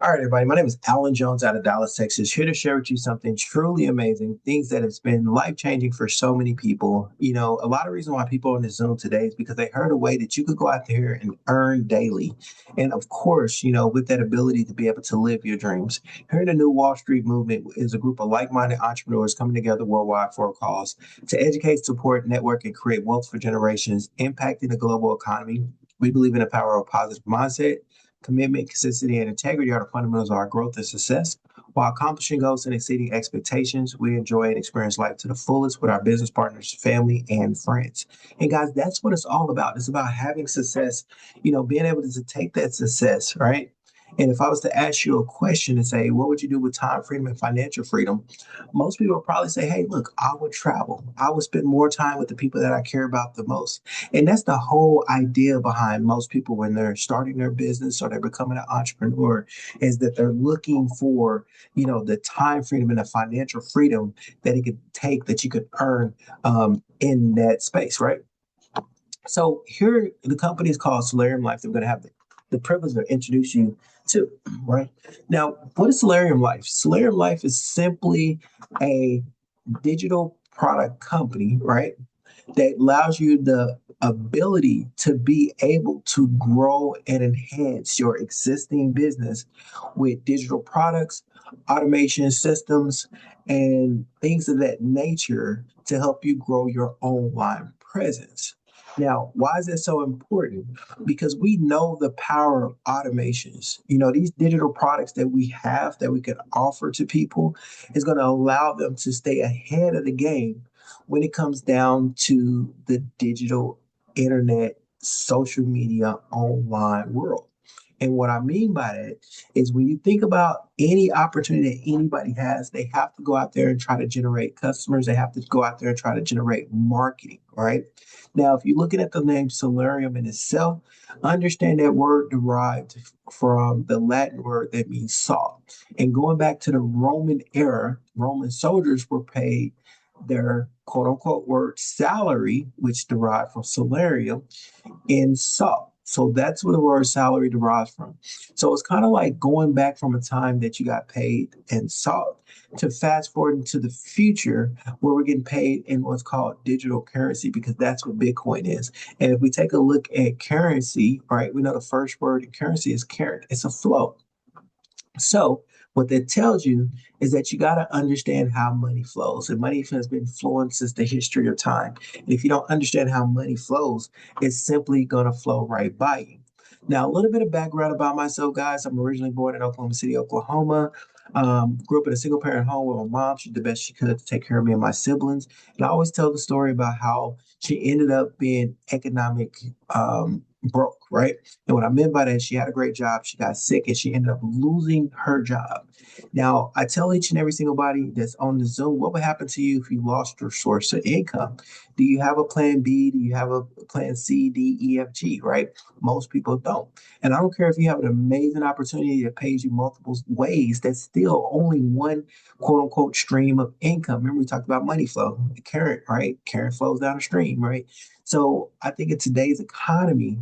All right, everybody. My name is Alan Jones out of Dallas, Texas, here to share with you something truly amazing, things that has been life changing for so many people. A lot of reason why people are in the Zoom today is because they heard a way that you could go out there and earn daily. And of course, with that ability to be able to live your dreams. Here in the New Wall Street movement is a group of like minded entrepreneurs coming together worldwide for a cause to educate, support, network, and create wealth for generations, impacting the global economy. We believe in the power of positive mindset. Commitment, consistency, and integrity are the fundamentals of our growth and success. While accomplishing goals and exceeding expectations, we enjoy and experience life to the fullest with our business partners, family, and friends. And guys, that's what it's all about. It's about having success, being able to take that success, right? And if I was to ask you a question and say, what would you do with time freedom and financial freedom? Most people would probably say, hey, look, I would travel. I would spend more time with the people that I care about the most. And that's the whole idea behind most people when they're starting their business or they're becoming an entrepreneur is that they're looking for, the time freedom and the financial freedom that it could take that you could earn in that space, right? So here, the company is called Salarium Life. They're going to have the privilege to introduce you to, right? Now, what is Salarium Life? Salarium Life is simply a digital product company, right? That allows you the ability to be able to grow and enhance your existing business with digital products, automation systems, and things of that nature to help you grow your online presence. Now, why is that so important? Because we know the power of automations. These digital products that we have that we can offer to people is going to allow them to stay ahead of the game when it comes down to the digital internet, social media, online world. And what I mean by that is when you think about any opportunity that anybody has, they have to go out there and try to generate customers. They have to go out there and try to generate marketing, right? Now, if you're looking at the name Solarium in itself, understand that word derived from the Latin word that means salt. And going back to the Roman era, Roman soldiers were paid their quote unquote word salary, which derived from salarium, in salt. So that's where the word salary derives from. So it's kind of like going back from a time that you got paid in salt to fast forward into the future where we're getting paid in what's called digital currency because that's what Bitcoin is. And if we take a look at currency, right, we know the first word in currency is current, it's a flow. So what that tells you is that you got to understand how money flows. And money has been flowing since the history of time. And if you don't understand how money flows, it's simply going to flow right by you. Now, a little bit of background about myself, guys. I'm originally born in Oklahoma City, Oklahoma. Grew up in a single parent home with my mom. She did the best she could to take care of me and my siblings. And I always tell the story about how she ended up being economic broke, right? And what I meant by that, she had a great job. She got sick and she ended up losing her job. Now, I tell each and every single body that's on the Zoom, what would happen to you if you lost your source of income? Do you have a plan B? Do you have a plan C, D, E, F, G, right? Most people don't. And I don't care if you have an amazing opportunity that pays you multiple ways, that's still only one quote unquote stream of income. Remember, we talked about money flow, the current, right? Current flows down the stream, right? So I think in today's economy,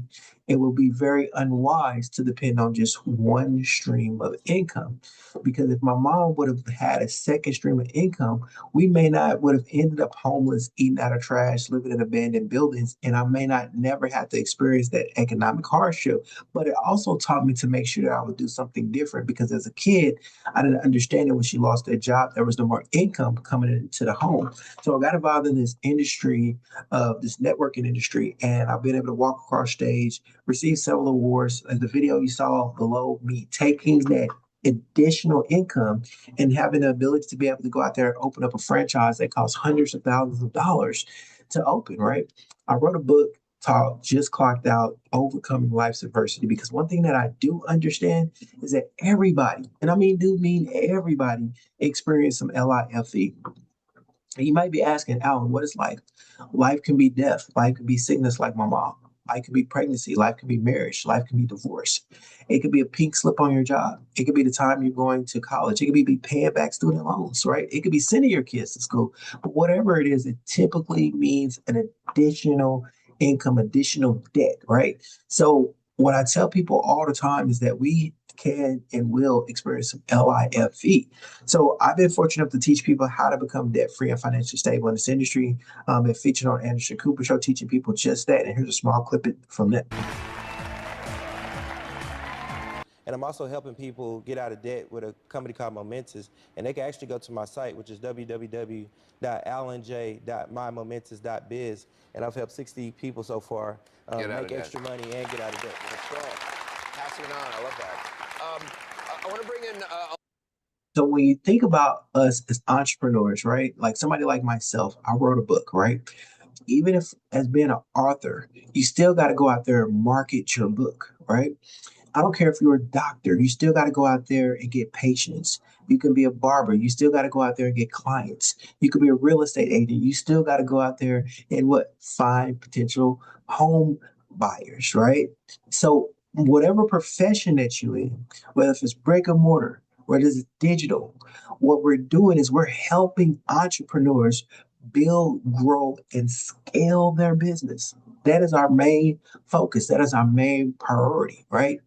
it will be very unwise to depend on just one stream of income. Because if my mom would have had a second stream of income, we may not would have ended up homeless, eating out of trash, living in abandoned buildings, and I may not never have to experience that economic hardship. But it also taught me to make sure that I would do something different because as a kid, I didn't understand that when she lost her job, there was no more income coming into the home. So I got involved in this industry of this networking industry, and I've been able to walk across stage, receive several awards. As the video you saw below me, taking that additional income and having the ability to be able to go out there and open up a franchise that costs hundreds of thousands of dollars to open, right? I wrote a book called Just Clocked Out, Overcoming Life's Adversity, because one thing that I do understand is that everybody, and I mean everybody, experience some LIFE. And you might be asking, Alan, what is life? Life can be death. Life can be sickness like my mom. Life can be pregnancy. Life can be marriage. Life can be divorce. It could be a pink slip on your job. It could be the time you're going to college. It could be paying back student loans, right? It could be sending your kids to school. But whatever it is, it typically means an additional income, additional debt, right? So what I tell people all the time is that we can and will experience some LIFE. So I've been fortunate enough to teach people how to become debt free and financially stable in this industry. Been featured on Anderson Cooper Show, teaching people just that. And here's a small clip from that. And I'm also helping people get out of debt with a company called Momentous. And they can actually go to my site, which is www.alanj.mymomentous.biz. And I've helped 60 people so far make extra money and get out of debt. That's right. Passing it on. I love that. I want to bring in... So when you think about us as entrepreneurs, right? Like somebody like myself, I wrote a book, right? Even if as being an author, you still got to go out there and market your book, right? I don't care if you're a doctor, you still got to go out there and get patients. You can be a barber, you still got to go out there and get clients. You could be a real estate agent, you still got to go out there and find potential home buyers, right? So whatever profession that you're in, whether if it's brick and mortar, whether it's digital, what we're doing is we're helping entrepreneurs build, grow, and scale their business. That is our main focus. That is our main priority, right?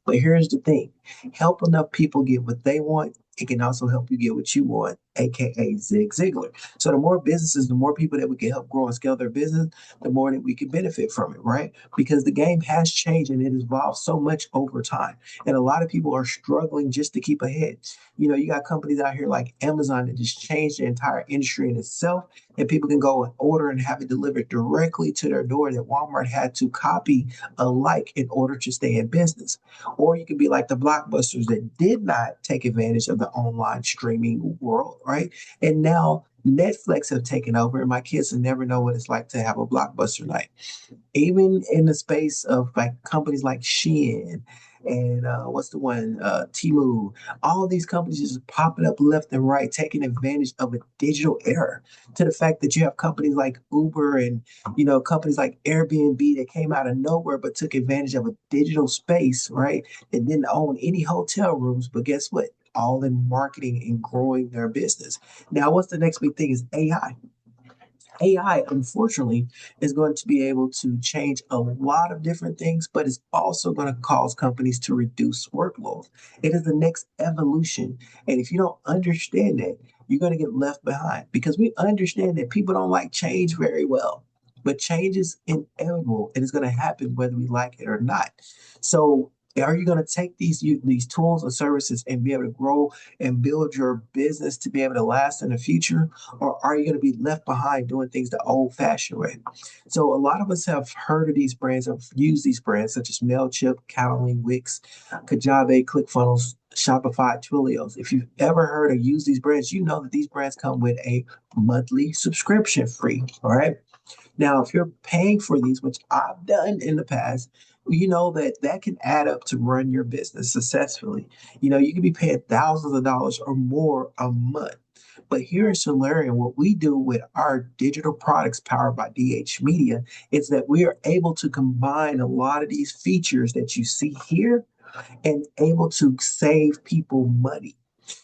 But here's the thing, help enough people get what they want. It can also help you get what you want, aka Zig Ziglar. So the more businesses, the more people that we can help grow and scale their business, the more that we can benefit from it, right? Because the game has changed and it has evolved so much over time. And a lot of people are struggling just to keep ahead. You know, you got companies out here like Amazon that just changed the entire industry in itself, and people can go and order and have it delivered directly to their door that Walmart had to copy alike in order to stay in business. Or you could be like the blockbusters that did not take advantage of the online streaming world, right? And now Netflix have taken over, and my kids will never know what it's like to have a blockbuster night. Even in the space of like companies like Shein and what's the one, Temu, all these companies just popping up left and right, taking advantage of a digital era. To the fact that you have companies like Uber and companies like Airbnb that came out of nowhere but took advantage of a digital space, right? That didn't own any hotel rooms, but guess what? All in marketing and growing their business. Now, what's the next big thing is AI. AI, unfortunately, is going to be able to change a lot of different things, but it's also going to cause companies to reduce workload. It is the next evolution. And if you don't understand that, you're going to get left behind because we understand that people don't like change very well. But change is inevitable and it's going to happen whether we like it or not. So, are you going to take these tools and services and be able to grow and build your business to be able to last in the future? Or are you going to be left behind doing things the old fashioned way? So a lot of us have heard of these brands, have used these brands such as MailChimp, Calendly, Wix, Kajabi, ClickFunnels, Shopify, Twilios. If you've ever heard or used these brands, you know that these brands come with a monthly subscription fee. All right. Now, if you're paying for these, which I've done in the past, you know that that can add up to run your business successfully. You know, you could be paying thousands of dollars or more a month. But here at Salarium, what we do with our digital products powered by DH Media is that we are able to combine a lot of these features that you see here and able to save people money.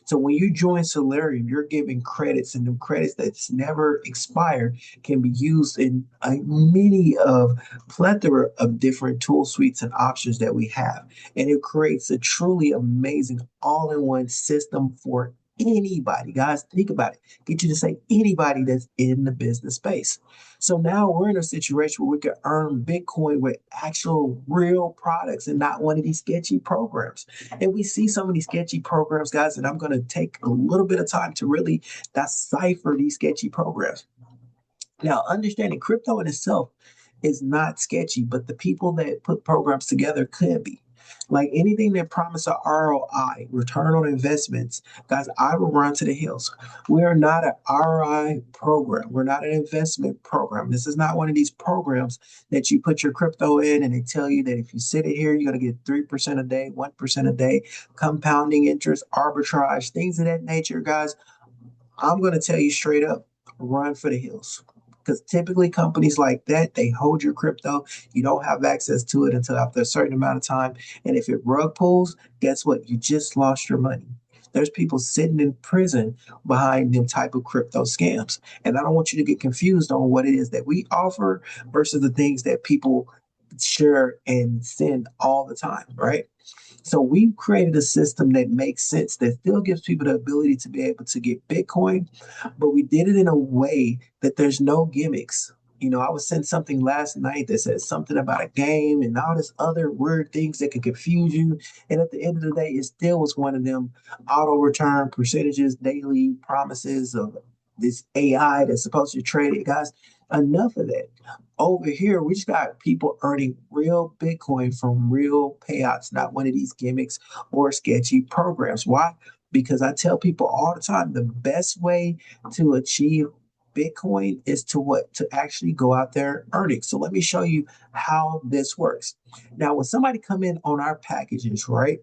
So when you join Salarium, you're giving credits, and the credits that's never expired can be used in a many of plethora of different tool suites and options that we have. And it creates a truly amazing all-in-one system for anybody. Guys, think about it. Get you to say anybody that's in the business space. So now we're in a situation where we can earn Bitcoin with actual real products and not one of these sketchy programs. And we see some of these sketchy programs, guys, and I'm going to take a little bit of time to really decipher these sketchy programs. Now, understanding crypto in itself is not sketchy, but the people that put programs together could be. Like anything that promises a ROI, return on investments, guys, I will run to the hills. We are not an ROI program. We're not an investment program. This is not one of these programs that you put your crypto in and they tell you that if you sit it here, you're going to get 3% a day, 1% a day, compounding interest, arbitrage, things of that nature, guys. I'm going to tell you straight up, run for the hills. Because typically companies like that, they hold your crypto. You don't have access to it until after a certain amount of time. And if it rug pulls, guess what? You just lost your money. There's people sitting in prison behind them type of crypto scams. And I don't want you to get confused on what it is that we offer versus the things that people share and send all the time, right? So we've created a system that makes sense, that still gives people the ability to be able to get Bitcoin, but we did it in a way that there's no gimmicks. I was sent something last night that said something about a game and all this other weird things that could confuse you. And at the end of the day, it still was one of them auto return percentages, daily promises of this AI that's supposed to trade it. Guys, enough of that. Over here, we just got people earning real Bitcoin from real payouts, not one of these gimmicks or sketchy programs. Why? Because I tell people all the time the best way to achieve Bitcoin is to what? To actually go out there and earn it. So let me show you how this works. Now, when somebody come in on our packages, right,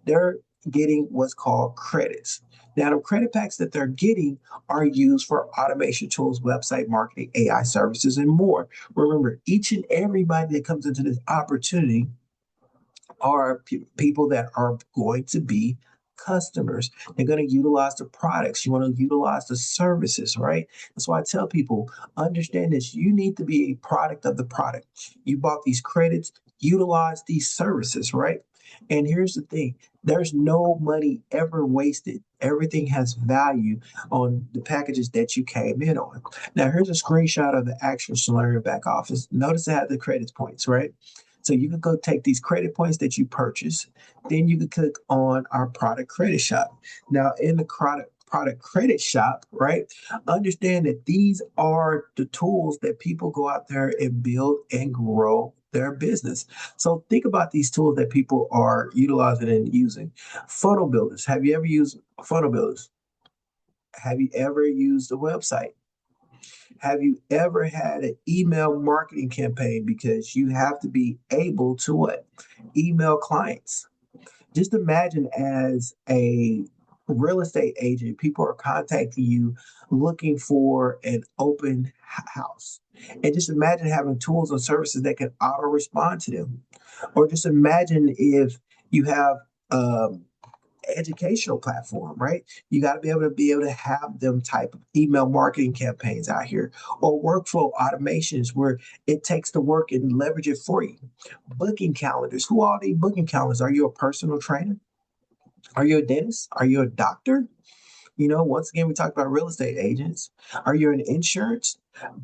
they're getting what's called credits. Now, the credit packs that they're getting are used for automation tools, website marketing, AI services, and more. Remember, each and everybody that comes into this opportunity are people that are going to be customers. They're going to utilize the products. You want to utilize the services, right? That's why I tell people, understand this. You need to be a product of the product. You bought these credits, utilize these services, right? And here's the thing, there's no money ever wasted. Everything has value on the packages that you came in on. Now, here's a screenshot of the actual Salarium back office. Notice it had the credits points, right? So you can go take these credit points that you purchase, then you can click on our product credit shop. Now, in the product credit shop, right? Understand that these are the tools that people go out there and build and grow their business. So think about these tools that people are utilizing and using. Funnel builders. Have you ever used funnel builders? Have you ever used a website? Have you ever had an email marketing campaign because you have to be able to what? Email clients. Just imagine as a real estate agent, people are contacting you looking for an open house. And just imagine having tools and services that can auto respond to them. Or just imagine if you have educational platform, right? You got to be able to have them type of email marketing campaigns out here, or workflow automations where it takes the work and leverage it for you. Booking calendars. Who all need booking calendars? Are you a personal trainer? Are you a dentist? Are you a doctor? Once again, we talked about real estate agents. Are you in insurance?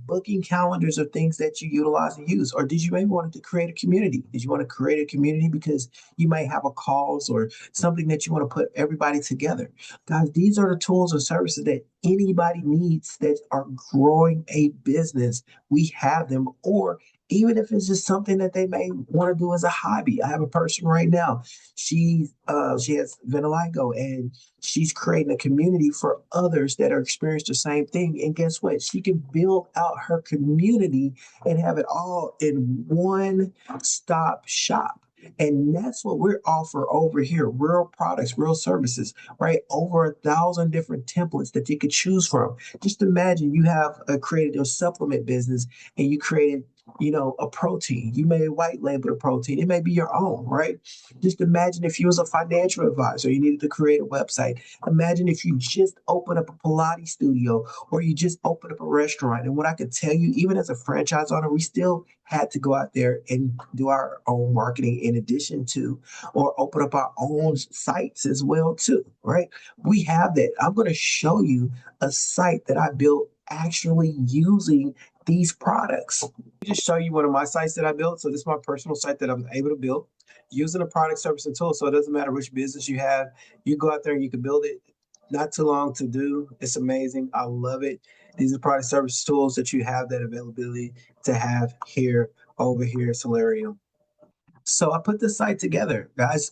Booking calendars are things that you utilize and use. Or did you maybe want to create a community? Did you want to create a community because you may have a cause or something that you want to put everybody together? Guys, these are the tools and services that anybody needs that are growing a business. We have them, or even if it's just something that they may want to do as a hobby. I have a person right now. She has vitiligo, and she's creating a community for others that are experiencing the same thing. And guess what? She can build out her community and have it all in one stop shop. And that's what we're offer over here. Real products, real services, right? Over 1,000 different templates that you could choose from. Just imagine you have created a supplement business and you created a protein. You may white label a protein. It may be your own, right? Just imagine if you was a financial advisor, you needed to create a website. Imagine if you just opened up a Pilates studio or you just opened up a restaurant. And what I could tell you, even as a franchise owner, we still had to go out there and do our own marketing in addition to, or open up our own sites as well too, right? We have that. I'm going to show you a site that I built actually using these products. Just show you one of my sites that I built. So this is my personal site that I'm able to build using a product, service, and tool. So it doesn't matter which business you have. You go out there and you can build it. Not too long to do. It's amazing. I love it. These are product, service, tools that you have that availability to have here over here at Salarium. So I put this site together, guys,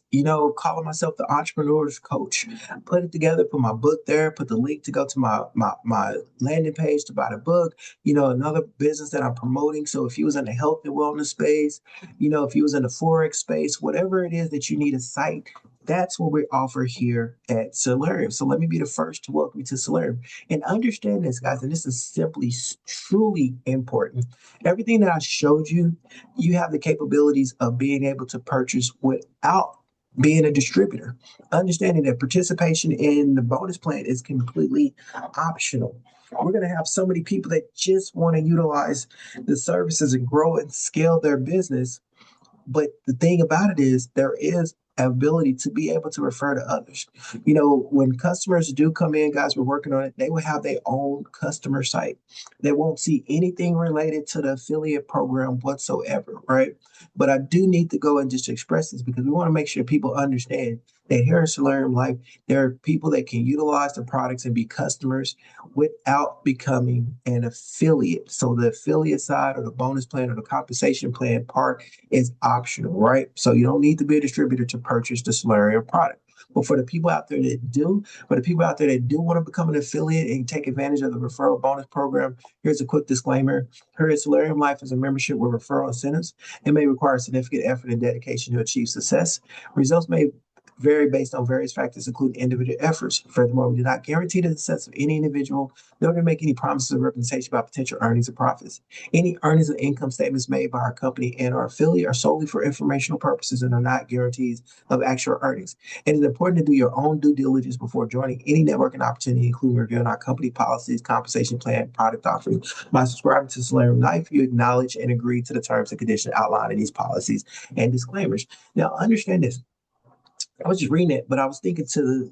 calling myself the entrepreneur's coach. Put it together, put my book there, put the link to go to my landing page to buy the book, another business that I'm promoting. So if you was in the health and wellness space, if you was in the Forex space, whatever it is that you need a site, that's what we offer here at Salarium. So let me be the first to welcome you to Salarium. And understand this, guys, and this is simply truly important. Everything that I showed you, you have the capabilities of being able to purchase without being a distributor. Understanding that participation in the bonus plan is completely optional. We're going to have so many people that just want to utilize the services and grow and scale their business. But the thing about it is, there is ability to be able to refer to others. You know, when customers do come in, guys, we're working on it, they will have their own customer site. They won't see anything related to the affiliate program whatsoever, right? But I do need to go and just express this because we want to make sure people understand that here in Solarium Life, there are people that can utilize the products and be customers without becoming an affiliate. So the affiliate side or the bonus plan or the compensation plan part is optional, right? So you don't need to be a distributor to purchase the Salarium product. But for the people out there that do, for the people out there that do want to become an affiliate and take advantage of the referral bonus program, here's a quick disclaimer. Here at Salarium Life is a membership with referral incentives. It may require significant effort and dedication to achieve success. Results may vary based on various factors, including individual efforts. Furthermore, we do not guarantee the success of any individual, nor do we make any promises or representation about potential earnings or profits. Any earnings and income statements made by our company and our affiliate are solely for informational purposes and are not guarantees of actual earnings. It is important to do your own due diligence before joining any networking opportunity, including reviewing our company policies, compensation plan, product offering. By subscribing to Salarium Life, you acknowledge and agree to the terms and conditions outlined in these policies and disclaimers. Now, understand this. I was just reading it, but I was thinking to,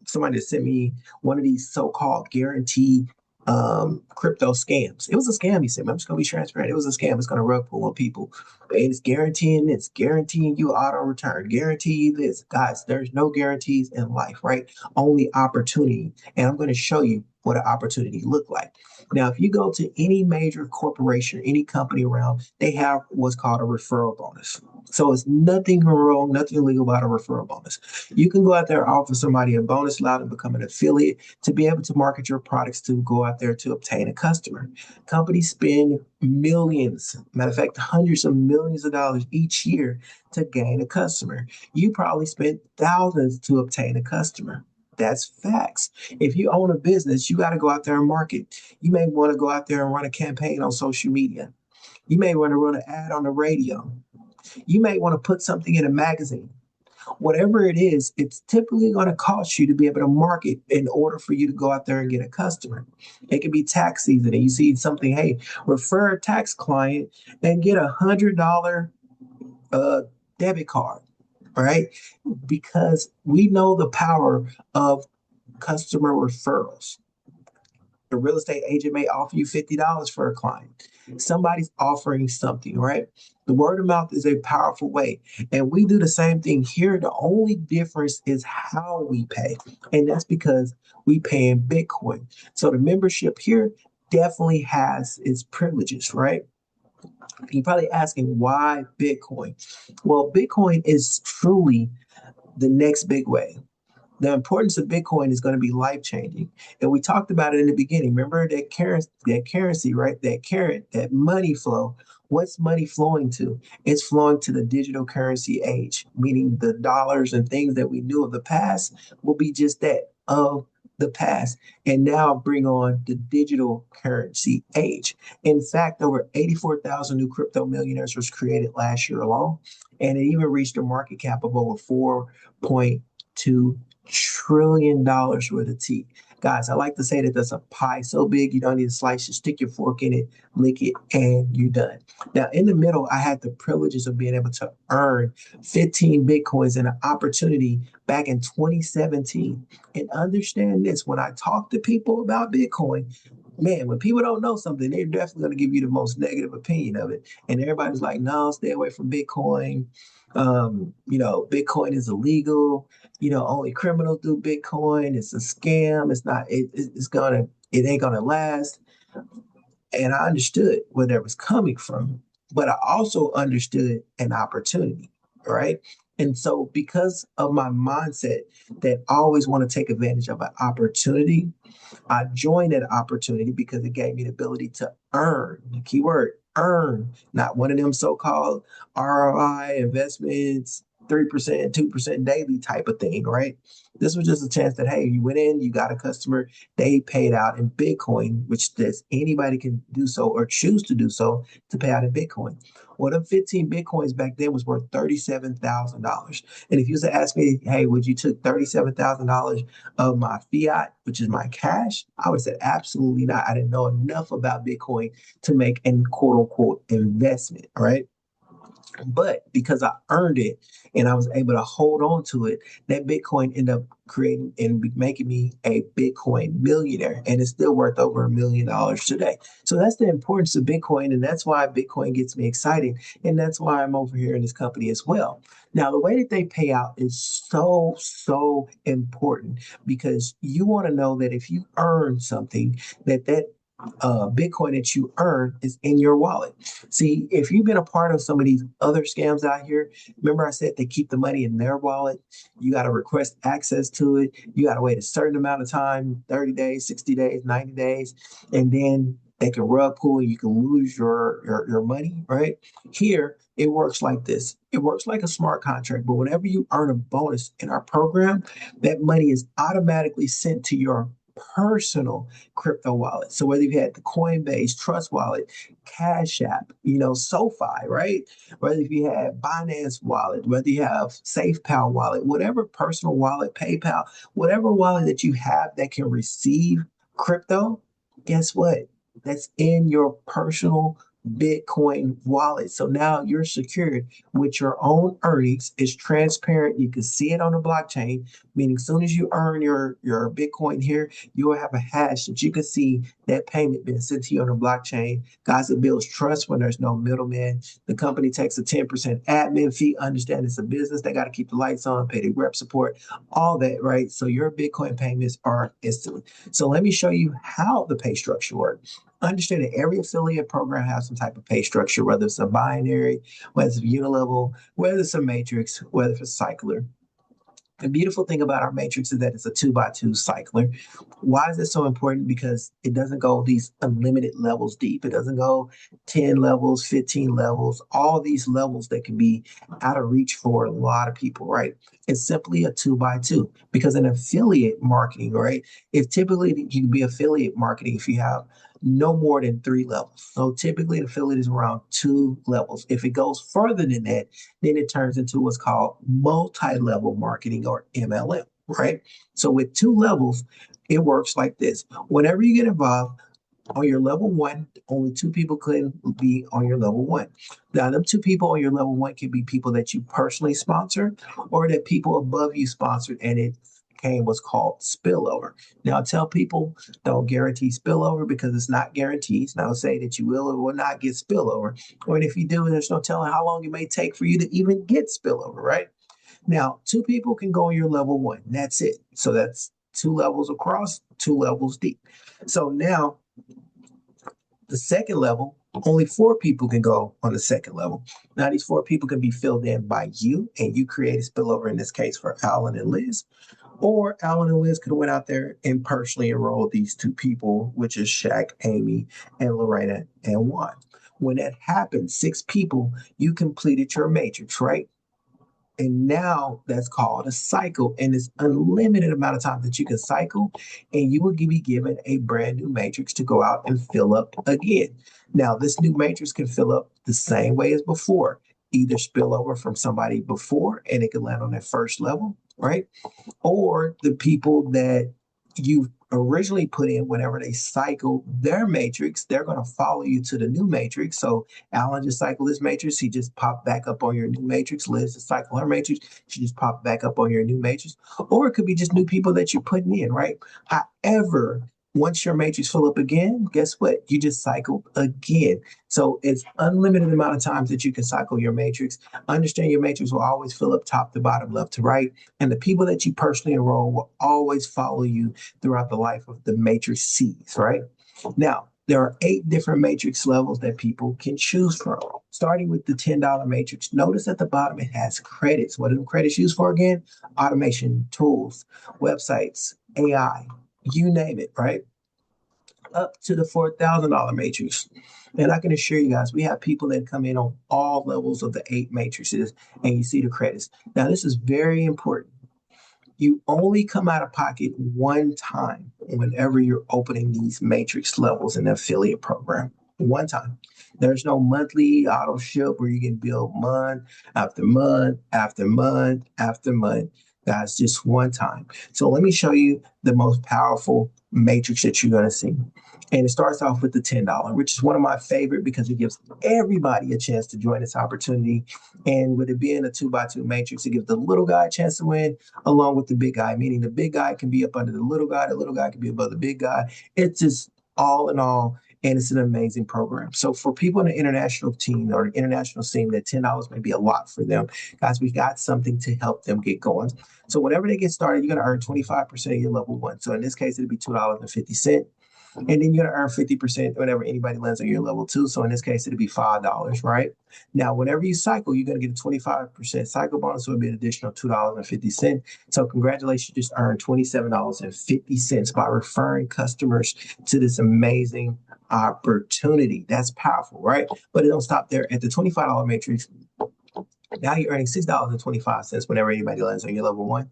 somebody that sent me one of these so-called guaranteed crypto scams. It was a scam, he said. I'm just gonna be transparent. It was a scam. It's gonna rug pull on people. And it's guaranteeing you auto return, guarantee you this. Guys, there's no guarantees in life, right? Only opportunity. And I'm gonna show you what an opportunity look like. Now, if you go to any major corporation, any company around, they have what's called a referral bonus. So it's nothing wrong, nothing illegal about a referral bonus. You can go out there and offer somebody a bonus, allow them to become an affiliate to be able to market your products to go out there to obtain a customer. Companies spend millions, matter of fact, hundreds of millions of dollars each year to gain a customer. You probably spent thousands to obtain a customer. That's facts. If you own a business, you got to go out there and market. You may want to go out there and run a campaign on social media. You may want to run an ad on the radio. You may want to put something in a magazine. Whatever it is, it's typically going to cost you to be able to market in order for you to go out there and get a customer. It could be tax season and you see something, hey, refer a tax client and get $100 debit card, right? Because we know the power of customer referrals. The real estate agent may offer you $50 for a client. Somebody's offering something, right? The word of mouth is a powerful way. And we do the same thing here. The only difference is how we pay. And that's because we pay in Bitcoin. So the membership here definitely has its privileges, right? You're probably asking why Bitcoin? Well, Bitcoin is truly the next big way. The importance of Bitcoin is going to be life changing. And we talked about it in the beginning. Remember that currency, right? That money flow. What's money flowing to? It's flowing to the digital currency age, meaning the dollars and things that we knew of the past will be just that, of the past, and now bring on the digital currency age. In fact, over 84,000 new crypto millionaires was created last year alone, and it even reached a market cap of over 4.2 $1 trillion worth of tea. Guys, I like to say that there's a pie so big you don't need to slice it, stick your fork in it, lick it, and you're done. Now, in the middle, I had the privileges of being able to earn 15 Bitcoins and an opportunity back in 2017. And understand this, when I talk to people about Bitcoin, man, when people don't know something, they're definitely going to give you the most negative opinion of it. And everybody's like, no, stay away from Bitcoin. Bitcoin is illegal. Only criminals do Bitcoin. It's a scam. It's not, it ain't gonna last. And I understood where that was coming from, but I also understood an opportunity, right? And so because of my mindset that I always want to take advantage of an opportunity, I joined that opportunity because it gave me the ability to earn, the key word, earn, not one of them so-called ROI investments, 3%, 2% daily type of thing, right? This was just a chance that, hey, you went in, you got a customer, they paid out in Bitcoin, which says anybody can do so or choose to do so to pay out in Bitcoin. Well, them 15 Bitcoins back then was worth $37,000. And if you was to ask me, hey, would you took $37,000 of my fiat, which is my cash, I would have said absolutely not. I didn't know enough about Bitcoin to make an quote unquote investment, right? But because I earned it and I was able to hold on to it, that Bitcoin ended up creating and making me a Bitcoin millionaire. And it's still worth over $1 million today. So that's the importance of Bitcoin. And that's why Bitcoin gets me excited. And that's why I'm over here in this company as well. Now, the way that they pay out is so important because you want to know that if you earn something, that Bitcoin that you earn is in your wallet. See, if you've been a part of some of these other scams out here, remember I said they keep the money in their wallet. You got to request access to it. You got to wait a certain amount of time, 30 days, 60 days, 90 days, and then they can rug pull and you can lose your money, right? Here, it works like this. It works like a smart contract, but whenever you earn a bonus in our program, that money is automatically sent to your personal crypto wallet. So whether you had the Coinbase, Trust Wallet, Cash App, SoFi, right? Whether if you had Binance Wallet, whether you have SafePal Wallet, whatever personal wallet, PayPal, whatever wallet that you have that can receive crypto, guess what? That's in your personal Bitcoin wallet. So now you're secured with your own earnings. It's transparent. You can see it on the blockchain, meaning as soon as you earn your Bitcoin here, you will have a hash that you can see that payment being sent to you on the blockchain. Guys, it builds trust when there's no middleman. The company takes a 10% admin fee. Understand it's a business. They got to keep the lights on, pay the rep support, all that, right? So your Bitcoin payments are instant. So let me show you how the pay structure works. Understand that every affiliate program has some type of pay structure, whether it's a binary, whether it's a unilevel, whether it's a matrix, whether it's a cycler. The beautiful thing about our matrix is that it's a 2x2 cycler. Why is this so important? Because it doesn't go these unlimited levels deep. It doesn't go 10 levels, 15 levels, all these levels that can be out of reach for a lot of people, right? It's simply a 2x2 because in affiliate marketing, right? If typically you can be affiliate marketing if you have no more than 3 levels. So typically an affiliate is around 2 levels. If it goes further than that, then it turns into what's called multi-level marketing or MLM, right? So with 2 levels, it works like this. Whenever you get involved on your level 1, only 2 people can be on your level 1. Now, them 2 people on your level 1 can be people that you personally sponsor or that people above you sponsored and it came what's called spillover. Now, I tell people don't guarantee spillover because it's not guaranteed. Now, say that you will or will not get spillover. Or if you do, there's no telling how long it may take for you to even get spillover, right? Now, 2 people can go on your level 1. That's it. So that's 2 levels across, 2 levels deep. So now the second level, only 4 people can go on the second level. Now, these 4 people can be filled in by you, and you create a spillover in this case for Alan and Liz. Or Alan and Liz could have went out there and personally enrolled these 2 people, which is Shaq, Amy, and Lorena and Juan. When that happened, 6 people, you completed your matrix, right? And now that's called a cycle, and it's unlimited amount of time that you can cycle, and you will be given a brand new matrix to go out and fill up again. Now, this new matrix can fill up the same way as before, either spill over from somebody before, and it can land on that first level, right? Or the people that you originally put in whenever they cycle their matrix, they're going to follow you to the new matrix. So Alan just cycled his matrix. He just popped back up on your new matrix. Liz just cycled her matrix. She just popped back up on your new matrix. Or it could be just new people that you're putting in, right? However, once your matrix fill up again, guess what? You just cycled again. So it's unlimited amount of times that you can cycle your matrix. Understand your matrix will always fill up top to bottom, left to right. And the people that you personally enroll will always follow you throughout the life of the matrix C's, right? Now, there are 8 different matrix levels that people can choose from. Starting with the $10 matrix, notice at the bottom it has credits. What are the credits used for again? Automation tools, websites, AI, you name it, right? Up to the $4,000 matrix. And I can assure you guys, we have people that come in on all levels of the 8 matrices, and you see the credits. Now, this is very important. You only come out of pocket one time whenever you're opening these matrix levels in the affiliate program. One time. There's no monthly auto ship where you can build month after month after month after month. guys, just one time. So let me show you the most powerful matrix that you're going to see. And it starts off with the $10, which is one of my favorite because it gives everybody a chance to join this opportunity. And with it being a 2x2 matrix, it gives the little guy a chance to win along with the big guy, meaning the big guy can be up under the little guy can be above the big guy. It's just all in all, and it's an amazing program. So for people in the international team or the international scene, that $10 may be a lot for them. Guys, we got something to help them get going. So whenever they get started, you're going to earn 25% of your level one. So in this case, it'd be $2.50. And then you're going to earn 50% whenever anybody lands on your level two. So in this case, it'd be $5, right? Now, whenever you cycle, you're going to get a 25% cycle bonus, so it'll be an additional $2.50. So congratulations, you just earned $27.50 by referring customers to this amazing opportunity. That's powerful, right? But it don't stop there. At the $25 matrix, now you're earning $6.25 whenever anybody lands on your level one.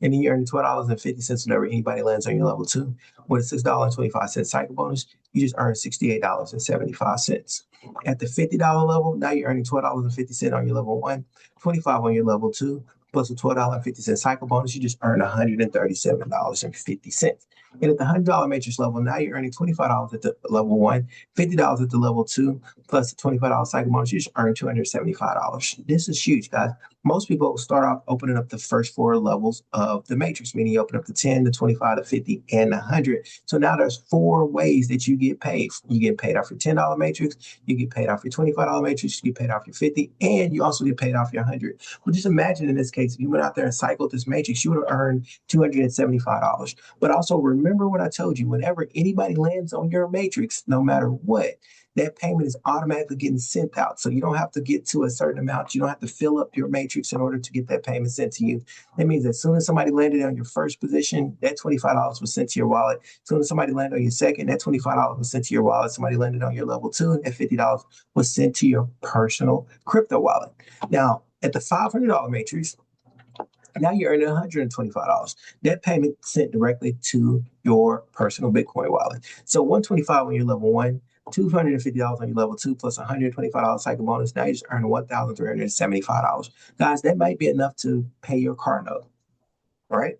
And then you're earning $12.50 whenever anybody lands on your level two. With a $6.25 cycle bonus, you just earn $68.75. At the $50 level, now you're earning $12.50 on your level one, $25 on your level two, plus a $12.50 cycle bonus, you just earn $137.50. And at the $100 matrix level, now you're earning $25 at the level one, $50 at the level two, plus a $25 cycle bonus, you just earn $275. This is huge, guys. Most people start off opening up the first four levels of the matrix, meaning you open up the 10, the 25, the 50, and the 100. So now there's four ways that you get paid. You get paid off your $10 matrix, you get paid off your $25 matrix, you get paid off your 50, and you also get paid off your 100. Well, just imagine in this case, if you went out there and cycled this matrix, you would have earned $275. But also remember what I told you, whenever anybody lands on your matrix, no matter what, that payment is automatically getting sent out. So you don't have to get to a certain amount. You don't have to fill up your matrix in order to get that payment sent to you. That means as soon as somebody landed on your first position, that $25 was sent to your wallet. As soon as somebody landed on your second, that $25 was sent to your wallet. Somebody landed on your level two, and that $50 was sent to your personal crypto wallet. Now, at the $500 matrix, now you're earning $125. That payment sent directly to your personal Bitcoin wallet. So $125 on your level one, $250 on your level two, plus $125 cycle bonus. Now you just earn $1,375. Guys, that might be enough to pay your car note. All right.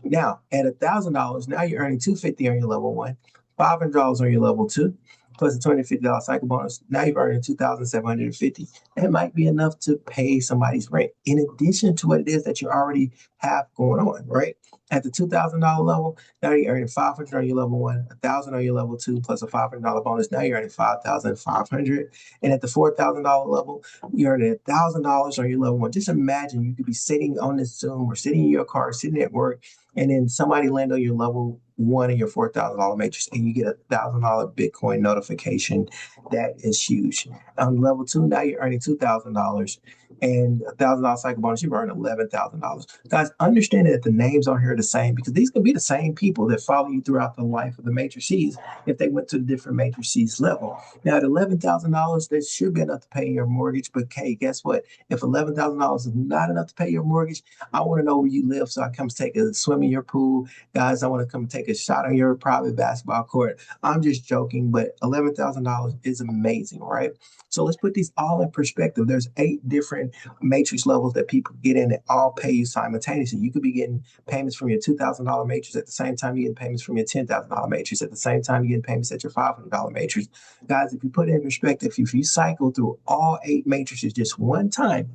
Now at $1,000, now you're earning $250 on your level one, $500 on your level two, plus a $250 cycle bonus. Now you're earning $2,750. That might be enough to pay somebody's rent, in addition to what it is that you already have going on, right? At the $2,000 level, now you're earning $500 on your level one, $1,000 on your level two, plus a $500 bonus. Now you're earning $5,500. And at the $4,000 level, you're earning $1,000 on your level one. Just imagine you could be sitting on this Zoom or sitting in your car, sitting at work, and then somebody land on your level one of your $4,000 matrix, and you get a $1,000 Bitcoin notification. That is huge. On level two, now you're earning $2,000 and a $1,000 cycle bonus. You earn $11,000. Guys, understand that the names on here are the same because these could be the same people that follow you throughout the life of the matrices if they went to the different matrices level. Now, at $11,000, that should be enough to pay your mortgage. But hey, guess what? If $11,000 is not enough to pay your mortgage, I want to know where you live so I come take a swim in your pool. Guys, I want to come take a shot on your private basketball court. I'm just joking, but $11,000 is amazing, right? So let's put these all in perspective. There's 8 different matrix levels that people get in that all pay you simultaneously. You could be getting payments from your $2,000 matrix at the same time you're getting payments from your $10,000 matrix. At the same time, you're getting payments at your $500 matrix. Guys, if you put it in perspective, if you cycle through all 8 matrices just one time,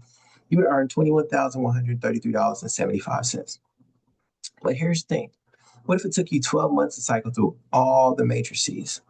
you would earn $21,133.75. But here's the thing. What if it took you 12 months to cycle through all the matrices?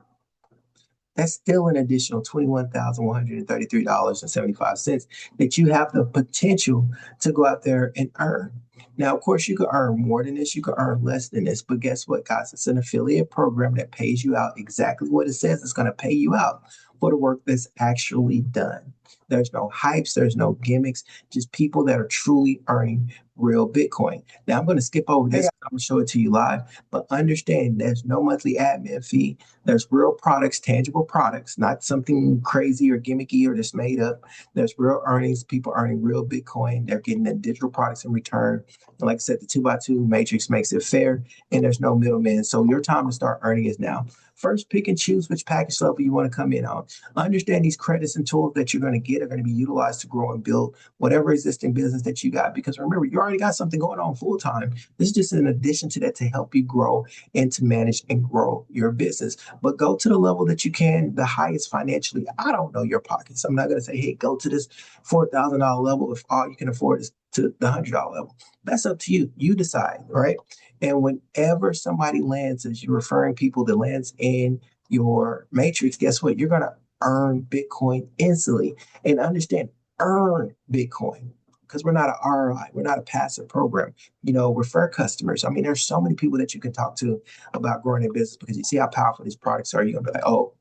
That's still an additional $21,133.75 that you have the potential to go out there and earn. Now, of course, you could earn more than this, you could earn less than this, but guess what, guys? It's an affiliate program that pays you out exactly what it says it's going to pay you out for the work that's actually done. There's no hypes, there's no gimmicks, just people that are truly earning real Bitcoin. Now, I'm going to skip over this. I'm going to show it to you live, but understand there's no monthly admin fee. There's real products, tangible products, not something crazy or gimmicky or just made up. There's real earnings, people earning real Bitcoin. They're getting the digital products in return. And like I said, the 2x2 matrix makes it fair, and there's no middleman. So your time to start earning is now. First, pick and choose which package level you want to come in on. Understand these credits and tools that you're going to get are going to be utilized to grow and build whatever existing business that you got. Because remember, you already got something going on full time. This is just an addition to that to help you grow and to manage and grow your business. But go to the level that you can, the highest financially. I don't know your pockets. I'm not going to say, hey, go to this $4,000 level if all you can afford is to the $100 level. That's up to you. You decide, right? And whenever somebody lands, as you're referring people that lands in your matrix, guess what? You're going to earn Bitcoin instantly. And understand, earn Bitcoin, because we're not an ROI. We're not a passive program. Refer customers. I mean, there's so many people that you can talk to about growing a business, because you see how powerful these products are. You're going to be like, oh,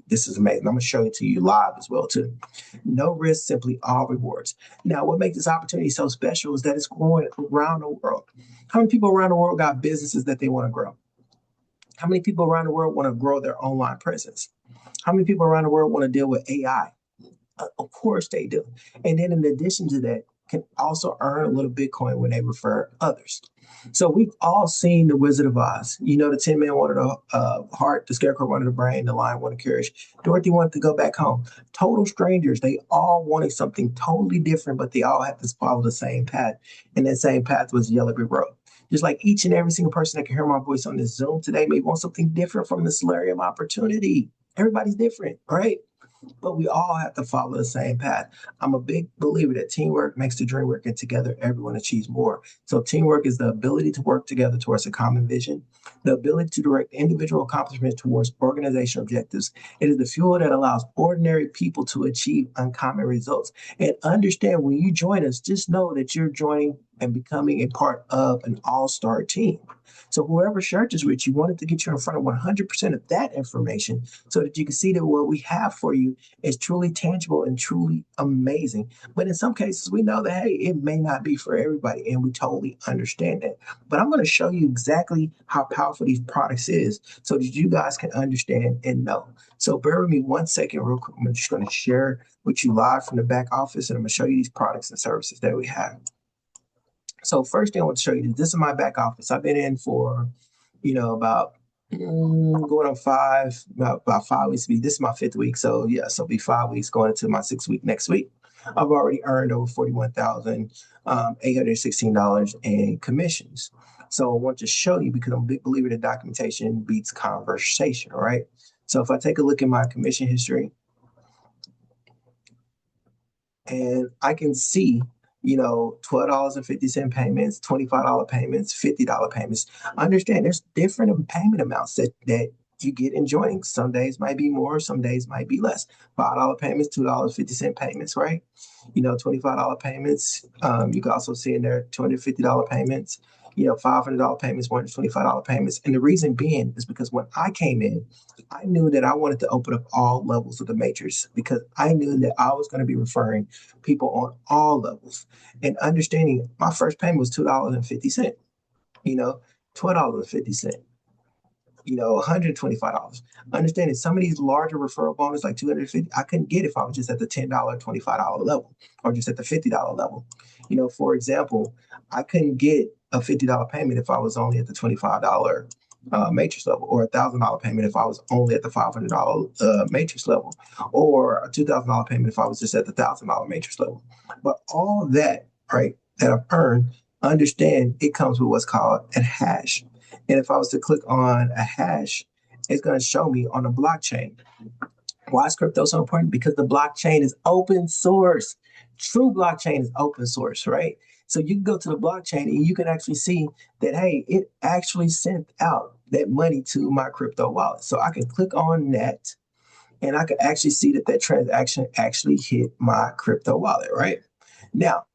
this is amazing. I'm going to show it to you live as well, too. No risk, simply all rewards. Now, what makes this opportunity so special is that it's growing around the world. How many people around the world got businesses that they want to grow? How many people around the world want to grow their online presence? How many people around the world want to deal with AI? Of course they do. And then in addition to that, can also earn a little Bitcoin when they refer others. So we've all seen The Wizard of Oz. The Tin Man wanted a heart, the Scarecrow wanted a brain, the Lion wanted courage, Dorothy wanted to go back home. Total strangers. They all wanted something totally different, but they all had to follow the same path. And that same path was Yellow Brick Road. Just like each and every single person that can hear my voice on this Zoom today may want something different from the Salarium opportunity. Everybody's different, right? But we all have to follow the same path. I'm a big believer that teamwork makes the dream work, and together everyone achieves more. So teamwork is the ability to work together towards a common vision, the ability to direct individual accomplishments towards organizational objectives. It is the fuel that allows ordinary people to achieve uncommon results. And understand, when you join us, just know that you're joining and becoming a part of an all-star team. So whoever shared this with you wanted to get you in front of 100% of that information so that you can see that what we have for you is truly tangible and truly amazing. But in some cases, we know that, hey, it may not be for everybody, and we totally understand that. But I'm going to show you exactly how powerful these products is so that you guys can understand and know. So bear with me 1 second real quick. I'm just going to share with you live from the back office, and I'm going to show you these products and services that we have. So first thing I want to show you is this is my back office. I've been in for, about going on about 5 weeks. This is my 5th week. So yeah, so it'll be 5 weeks going into my 6th week next week. I've already earned over $41,816 in commissions. So I want to show you, because I'm a big believer that documentation beats conversation, right? So if I take a look at my commission history, and I can see $12.50 payments, $25 payments, $50 payments. Understand there's different payment amounts that you get in joining. Some days might be more, some days might be less. $5 payments, $2.50 payments, right? $25 payments. You can also see in there $250 payments, $500 payments, $125 payments. And the reason being is because when I came in, I knew that I wanted to open up all levels of the matrix, because I knew that I was going to be referring people on all levels. And understanding, my first payment was $2.50, $12.50. $125. Understanding some of these larger referral bonus, like $250, I couldn't get if I was just at the $10, $25 level, or just at the $50 level. For example, I couldn't get a $50 payment if I was only at the $25 matrix level, or $1,000 payment if I was only at the $500 matrix level, or a $2,000 payment if I was just at the $1,000 matrix level. But all that, right, that I've earned, understand it comes with what's called a hash. And if I was to click on a hash, it's going to show me on the blockchain. Why is crypto so important? Because the blockchain is open source. True blockchain is open source, right? So you can go to the blockchain and you can actually see that, hey, it actually sent out that money to my crypto wallet. So I can click on that and I can actually see that that transaction actually hit my crypto wallet, right? Now,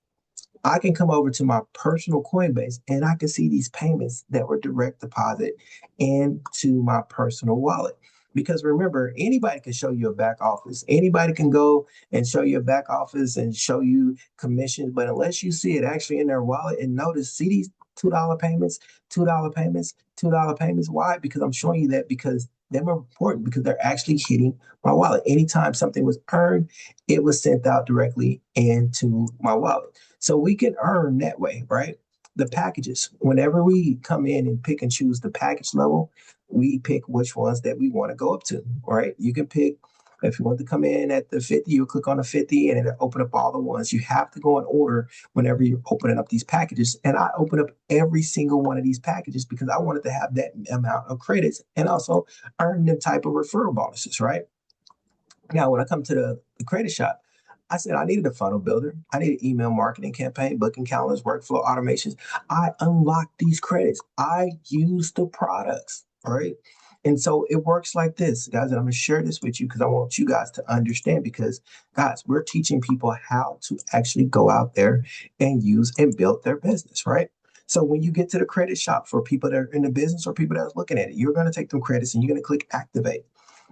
I can come over to my personal Coinbase and I can see these payments that were direct deposit into my personal wallet. Because remember, anybody can show you a back office. Anybody can go and show you a back office and show you commissions. But unless you see it actually in their wallet and notice, see these $2 payments, $2 payments, $2 payments. Why? Because I'm showing you that because they're important, because they're actually hitting my wallet. Anytime something was earned, it was sent out directly into my wallet. So we can earn that way, right? the packages. Whenever we come in and pick and choose the package level, we pick which ones that we want to go up to, right? You can pick, if you want to come in at the 50, you click on the 50 and it'll open up all the ones. You have to go in order whenever you're opening up these packages. And I open up every single one of these packages because I wanted to have that amount of credits and also earn them type of referral bonuses, right? Now, when I come to the credit shop, I said I needed a funnel builder. I needed email marketing campaign, booking calendars, workflow automations. I unlocked these credits. I use the products, right? And so it works like this, guys. And I'm going to share this with you because I want you guys to understand because, guys, we're teaching people how to actually go out there and use and build their business, right? So when you get to the credit shop for people that are in the business or people that are looking at it, you're going to take them credits and you're going to click activate.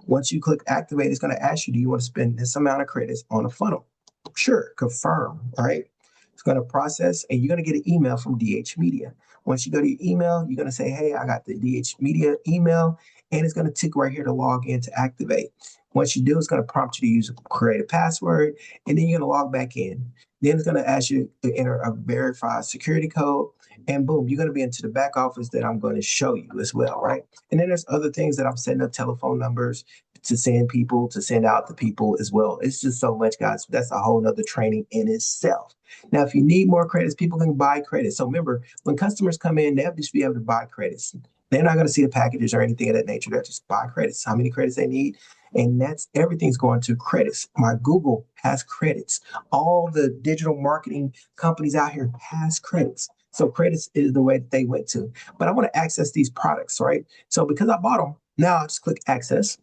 Once you click activate, it's going to ask you, do you want to spend this amount of credits on a funnel? Sure, confirm, right? It's going to process and you're going to get an email from DH Media. Once you go to your email, you're going to say, hey, I got the DH Media email, and it's going to tick right here to log in to activate. Once you do, it's going to prompt you to use create a password, and then you're going to log back in. Then it's going to ask you to enter a verified security code, and boom, you're going to be into the back office that I'm going to show you as well, right? And then there's other things that I'm setting up telephone numbers to send out to people as well. It's just so much, guys. That's a whole nother training in itself. Now, if you need more credits, people can buy credits. So remember, when customers come in, they'll just be able to buy credits. They're not going to see the packages or anything of that nature. They'll just buy credits, how many credits they need. And that's everything's going to credits. My Google has credits. All the digital marketing companies out here has credits. So credits is the way that they went to. But I want to access these products, right? So because I bought them, now I just click access.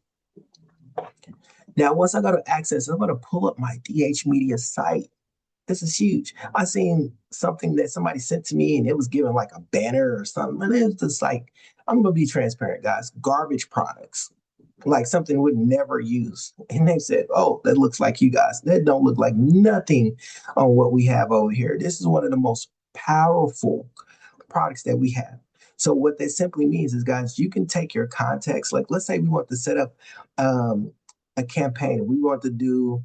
Now, once I go to access, I'm going to pull up my DH Media site. This is huge. I seen something that somebody sent to me and it was given like a banner or something. And it was just like, I'm going to be transparent, guys, garbage products, like something we would never use. And they said, oh, that looks like you guys. That don't look like nothing on what we have over here. This is one of the most powerful products that we have. So what that simply means is, guys, you can take your context. Like, let's say we want to set up a campaign. We want to do,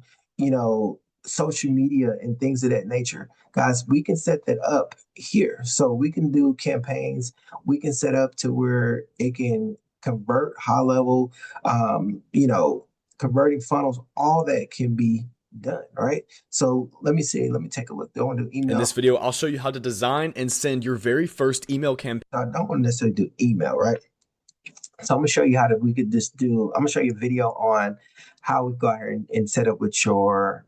social media and things of that nature. Guys, we can set that up here. So we can do campaigns. We can set up to where it can convert high level, converting funnels, all that can be done, right? So let me take a look. I want to do email. In this video, I'll show you how to design and send your very first email campaign. I don't want to necessarily do email, right? So I'm gonna show you I'm gonna show you a video on how we go here and set up with your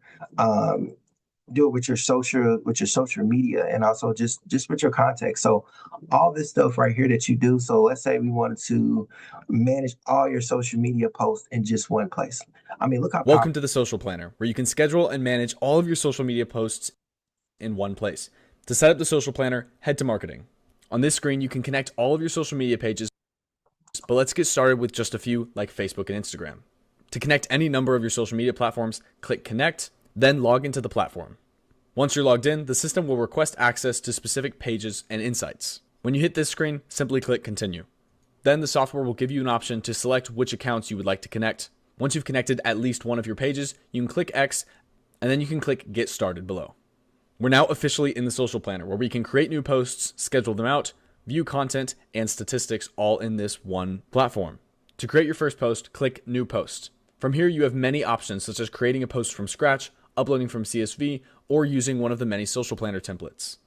do it with your social media and also just with your context. So all this stuff right here that you do. So let's say we wanted to manage all your social media posts in just one place. I mean, look how Welcome to the Social Planner, where you can schedule and manage all of your social media posts in one place. To set up the Social Planner, head to Marketing. On this screen, you can connect all of your social media pages, but let's get started with just a few like Facebook and Instagram. To connect any number of your social media platforms, click Connect, then log into the platform. Once you're logged in, the system will request access to specific pages and insights. When you hit this screen, simply click Continue. Then the software will give you an option to select which accounts you would like to connect. Once you've connected at least one of your pages, you can click X, and then you can click Get Started below. We're now officially in the Social Planner, where we can create new posts, schedule them out, view content, and statistics all in this one platform. To create your first post, click New Post. From here, you have many options, such as creating a post from scratch, uploading from CSV, or using one of the many Social Planner templates.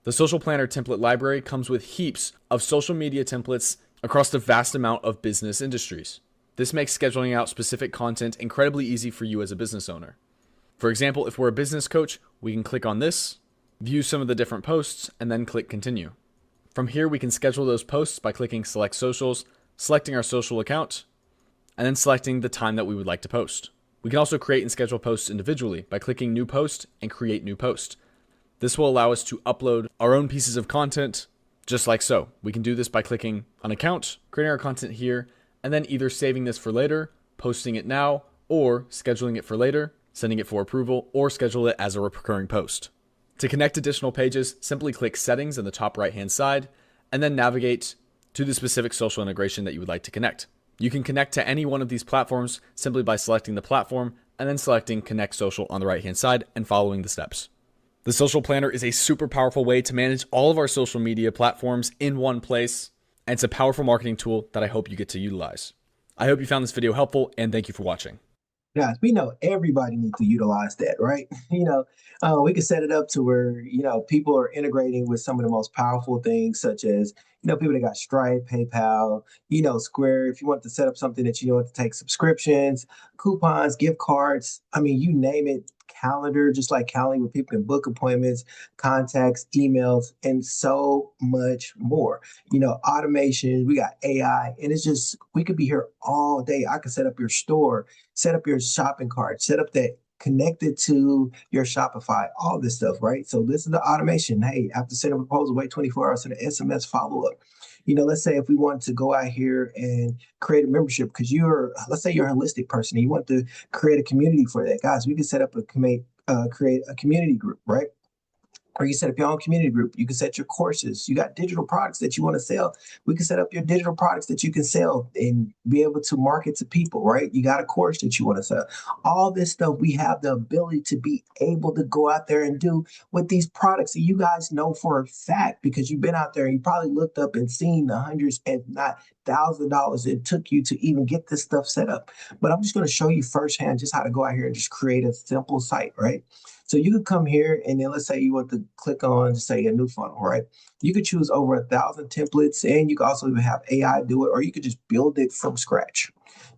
The Social Planner template library comes with heaps of social media templates across the vast amount of business industries. This makes scheduling out specific content incredibly easy for you as a business owner. For example, if we're a business coach, we can click on this, view some of the different posts, and then click Continue. From here, we can schedule those posts by clicking Select Socials, selecting our social account, and then selecting the time that we would like to post. We can also create and schedule posts individually by clicking New Post and Create New Post. This will allow us to upload our own pieces of content just like so. We can do this by clicking on Account, creating our content here, and then either saving this for later, posting it now, or scheduling it for later, sending it for approval, or schedule it as a recurring post. To connect additional pages, simply click Settings in the top right-hand side, and then navigate to the specific social integration that you would like to connect. You can connect to any one of these platforms simply by selecting the platform and then selecting Connect Social on the right-hand side and following the steps. The Social Planner is a super powerful way to manage all of our social media platforms in one place, and it's a powerful marketing tool that I hope you get to utilize. I hope you found this video helpful, and thank you for watching. Guys, we know everybody needs to utilize that, right? We can set it up to where, people are integrating with some of the most powerful things, such as, people that got Stripe, PayPal, Square. If you want to set up something that you want to take subscriptions, coupons, gift cards, I mean, you name it, calendar, just like Calendar, where people can book appointments, contacts, emails, and so much more. Automation, we got AI, and it's just, we could be here all day. I could set up your store, set up your shopping cart, set up that connected to your Shopify, all this stuff, right? So this is the automation. Hey, after sending a proposal, wait 24 hours, send an SMS follow up. Let's say if we want to go out here and create a membership, because let's say you're a holistic person and you want to create a community for that. Guys, we can set up create a community group, right? Or you set up your own community group. You can set your courses. You got digital products that you want to sell. We can set up your digital products that you can sell and be able to market to people, right? You got a course that you want to sell. All this stuff, we have the ability to be able to go out there and do with these products that you guys know for a fact, because you've been out there and you probably looked up and seen the hundreds and not thousands of dollars it took you to even get this stuff set up. But I'm just going to show you firsthand just how to go out here and just create a simple site, right? So you could come here and then let's say you want to click on, say, a new funnel, right? You could choose over 1,000 templates, and you could also even have AI do it, or you could just build it from scratch.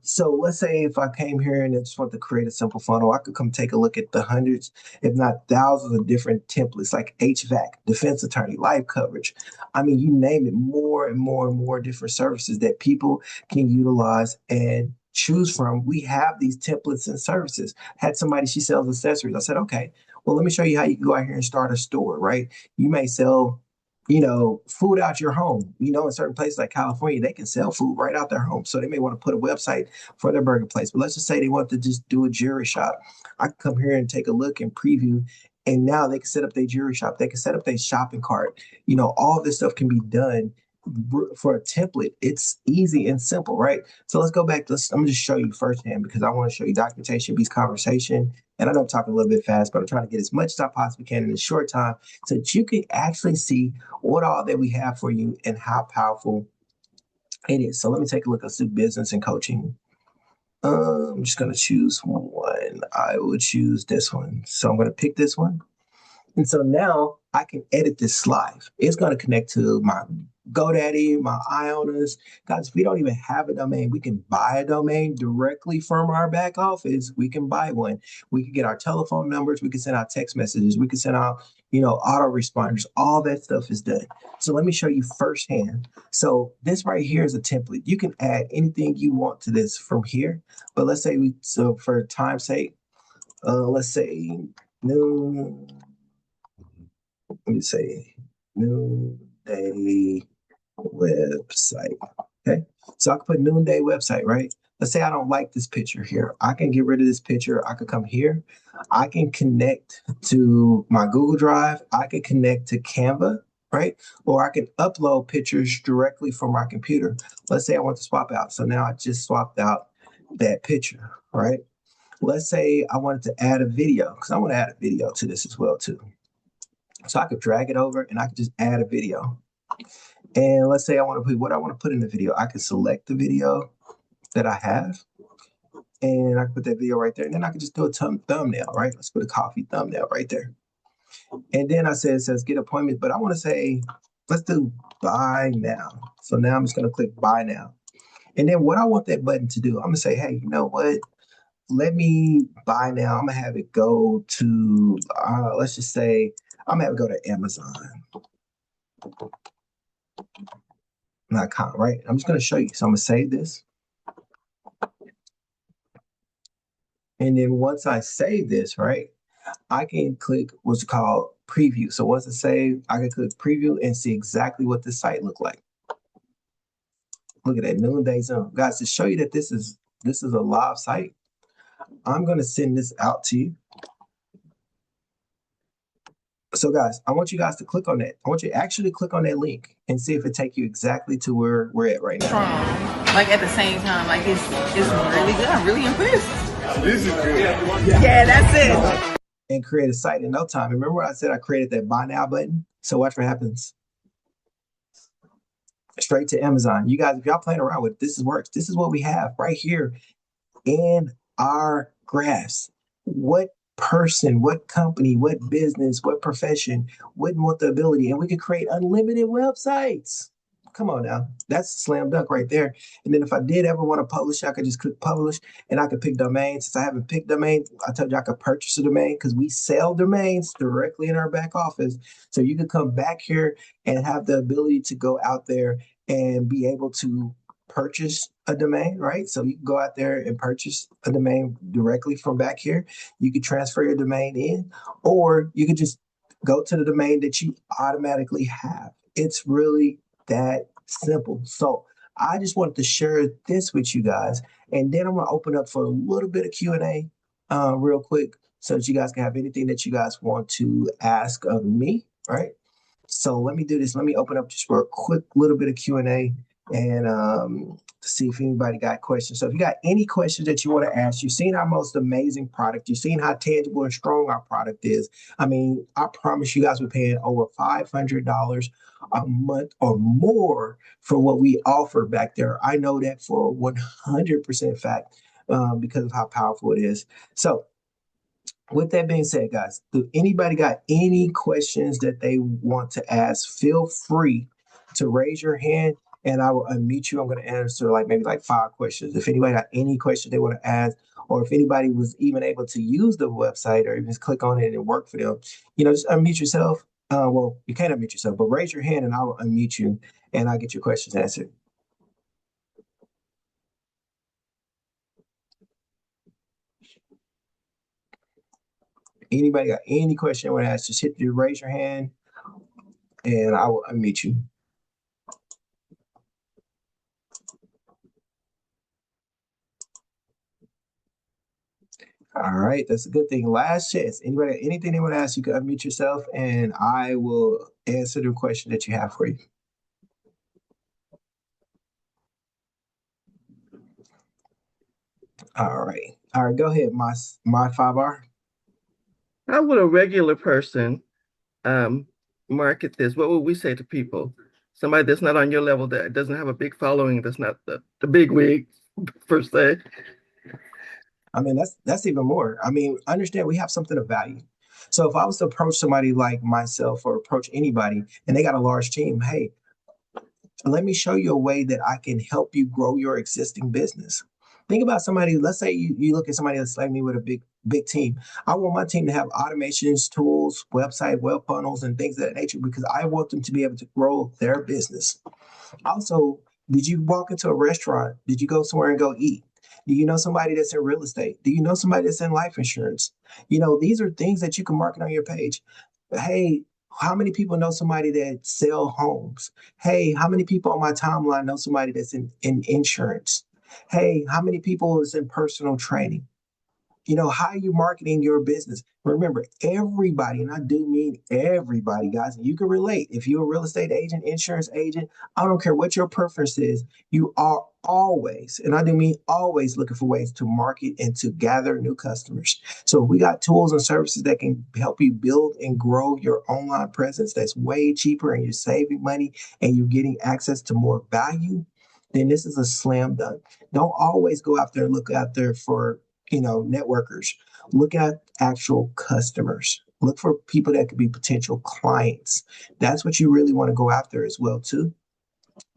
So let's say if I came here and I just want to create a simple funnel, I could come take a look at the hundreds, if not thousands of different templates like HVAC, defense attorney, life coverage. I mean, you name it, more and more and more different services that people can utilize and choose from. We have these templates and services. Had somebody, she sells accessories. I said, okay, well, let me show you how you can go out here and start a store, right? You may sell, food out your home. In certain places like California, they can sell food right out their home. So they may want to put a website for their burger place. But let's just say they want to just do a jewelry shop. I can come here and take a look and preview. And now they can set up their jewelry shop. They can set up their shopping cart. All this stuff can be done for a template. It's easy and simple, right? So let's go back. I'm gonna just show you firsthand, because I want to show you documentation beats conversation. And I know I'm talking a little bit fast, but I'm trying to get as much as I possibly can in a short time so that you can actually see what all that we have for you and how powerful it is. So let me take a look. Let's do business and coaching. I'm just going to choose one. I will choose this one. So I'm going to pick this one. And so now I can edit this live. It's going to connect to my GoDaddy, my Ionas. Guys, if we don't even have a domain, we can buy a domain directly from our back office. We can buy one. We can get our telephone numbers. We can send out text messages. We can send out, autoresponders. All that stuff is done. So let me show you firsthand. So this right here is a template. You can add anything you want to this from here. But let's say so for time's sake, let's say noon. Let me say noonday website. Okay. So I can put noonday website, right? Let's say I don't like this picture here. I can get rid of this picture. I could come here. I can connect to my Google Drive. I can connect to Canva, right? Or I can upload pictures directly from my computer. Let's say I want to swap out. So now I just swapped out that picture, right? Let's say I wanted to add a video, because I want to add a video to this as well too. So I could drag it over and I could just add a video. And let's say I want to put what I want to put in the video. I can select the video that I have, and I can put that video right there. And then I can just do a thumbnail, right? Let's put a coffee thumbnail right there. And then it says get appointment, but I want to say, let's do buy now. So now I'm just going to click buy now. And then what I want that button to do, I'm going to say, hey, you know what? Let me buy now. I'm going to have it go to, let's just say, I'm going to have it go to Amazon.com, right? I'm just going to show you. So I'm going to save this. And then once I save this, right, I can click what's called preview. So once it's saved, I can click preview and see exactly what the site look like. Look at that noonday zone. Guys, to show you that this is a live site, I'm going to send this out to you. So guys, I want you guys to click on that. I want you to actually click on that link and see if it takes you exactly to where we're at right now. Like at the same time, like it's really good. I'm really impressed. This is good. Yeah, that's it. and create a site in no time. Remember what I said? I created that buy now button. So watch what happens. Straight to Amazon. You guys, if y'all playing around with it, this is works. This is what we have right here in our graphs. What person, what company, what business, what profession wouldn't want the ability? And we could create unlimited websites. Come on now. That's a slam dunk right there. And then if I did ever want to publish, I could just click publish and I could pick domain. Since I haven't picked domain, I told you I could purchase a domain because we sell domains directly in our back office. So you could come back here and have the ability to go out there and be able to purchase a domain, right? So you can go out there and purchase a domain directly from back here. You could transfer your domain in, or you could just go to the domain that you automatically have. It's really that simple. So I just wanted to share this with you guys, and then I'm going to open up for a little bit of Q&A real quick so that you guys can have anything that you guys want to ask of me, right? So let me do this. Let me open up just for a quick little bit of Q&A and see if anybody got questions. So if you got any questions that you want to ask, you've seen our most amazing product. You've seen how tangible and strong our product is. I mean, I promise you guys we're paying over $500 a month or more for what we offer back there. I know that for 100% fact because of how powerful it is. So with that being said, guys, do anybody got any questions that they want to ask? Feel free to raise your hand and I will unmute you. I'm going to answer maybe 5 questions. If anybody got any questions they want to ask, or if anybody was even able to use the website or even just click on it and work for them, just unmute yourself. Well, you can't unmute yourself, but raise your hand and I will unmute you and I'll get your questions answered. Anybody got any question I want to ask, just raise your hand and I will unmute you. All right, that's a good thing. Last chance. Anybody, anything they want to ask, you can unmute yourself and I will answer the question that you have for you. All right. All right, go ahead, my 5R. How would a regular person market this? What would we say to people? Somebody that's not on your level, that doesn't have a big following, that's not the big wig per se. I mean, that's even more. I mean, understand we have something of value. So if I was to approach somebody like myself or approach anybody and they got a large team, hey, let me show you a way that I can help you grow your existing business. Think about somebody, let's say you look at somebody that's like me with a big team. I want my team to have automations, tools, website, web funnels, and things of that nature because I want them to be able to grow their business. Also, did you walk into a restaurant? Did you go somewhere and go eat? Do you know somebody that's in real estate? Do you know somebody that's in life insurance? These are things that you can market on your page. Hey, how many people know somebody that sell homes? Hey, how many people on my timeline know somebody that's in insurance? Hey, how many people is in personal training? How are you marketing your business? Remember, everybody, and I do mean everybody, guys, and you can relate. If you're a real estate agent, insurance agent, I don't care what your preference is, you are always, and I do mean always, looking for ways to market and to gather new customers. So we got tools and services that can help you build and grow your online presence that's way cheaper and you're saving money and you're getting access to more value. Then this is a slam dunk. Don't always go out there and look out there for networkers. Look at actual customers. Look for people that could be potential clients. That's what you really want to go after as well too.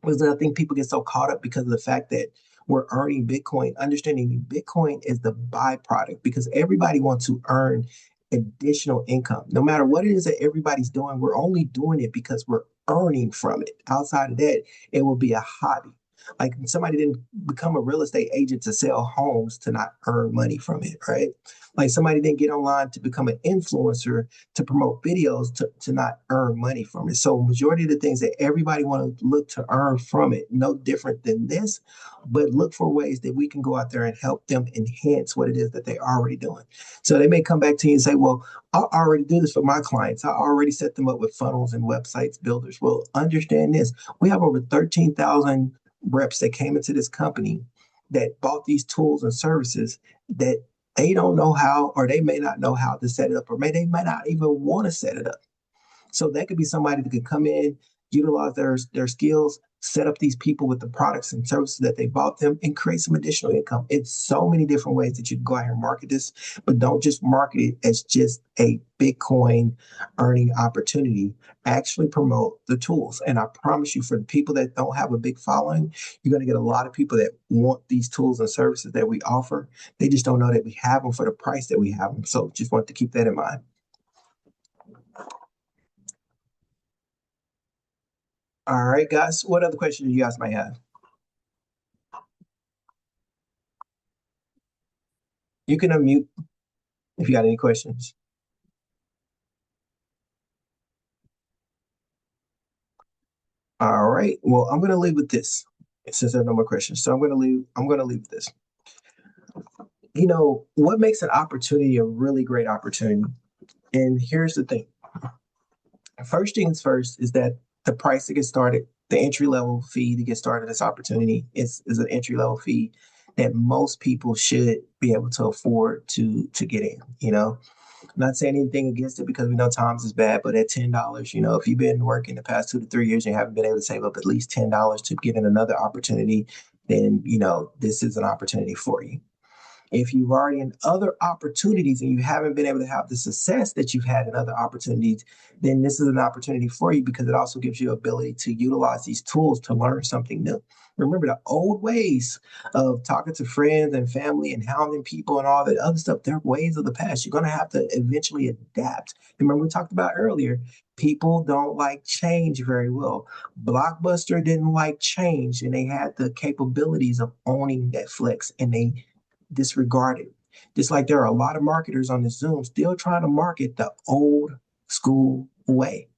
Because I think people get so caught up because of the fact that we're earning Bitcoin. Understanding Bitcoin is the byproduct because everybody wants to earn additional income. No matter what it is that everybody's doing, we're only doing it because we're earning from it. Outside of that, it will be a hobby. Like somebody didn't become a real estate agent to sell homes to not earn money from it, right? Like somebody didn't get online to become an influencer to promote videos to not earn money from it. So majority of the things that everybody want to look to earn from it, no different than this, but look for ways that we can go out there and help them enhance what it is that they're already doing. So they may come back to you and say, well, I already do this for my clients. I already set them up with funnels and websites builders. Well, understand this. We have over 13,000 reps that came into this company that bought these tools and services that They don't know how, or they may not know how to set it up, or they might not even want to set it up. So that could be somebody that could come in, utilize their skills, set up these people with the products and services that they bought them, and create some additional income. It's so many different ways that you can go out here and market this, but don't just market it as just a Bitcoin earning opportunity. Actually promote the tools. And I promise you, for the people that don't have a big following, you're going to get a lot of people that want these tools and services that we offer. They just don't know that we have them for the price that we have them. So just want to keep that in mind. All right, guys. What other questions do you guys might have? You can unmute if you got any questions. All right. Well, I'm gonna leave with this since there are no more questions. So I'm gonna leave with this. You know, what makes an opportunity a really great opportunity? And here's the thing. First things first is that the price to get started, the entry level fee to get started this opportunity is an entry level fee that most people should be able to afford to get in, you know. I'm not saying anything against it because we know times is bad, but at $10, you know, if you've been working the past 2 to 3 years and you haven't been able to save up at least $10 to get in another opportunity, then you know this is an opportunity for you. If you've already in other opportunities and you haven't been able to have the success that you've had in other opportunities, then this is an opportunity for you because it also gives you ability to utilize these tools to learn something new. Remember the old ways of talking to friends and family and hounding people and all that other stuff, they're ways of the past. You're going to have to eventually adapt. Remember, we talked about earlier, people don't like change very well. Blockbuster didn't like change, and they had the capabilities of owning Netflix, and they disregarded. Just like there are a lot of marketers on the Zoom still trying to market the old school way.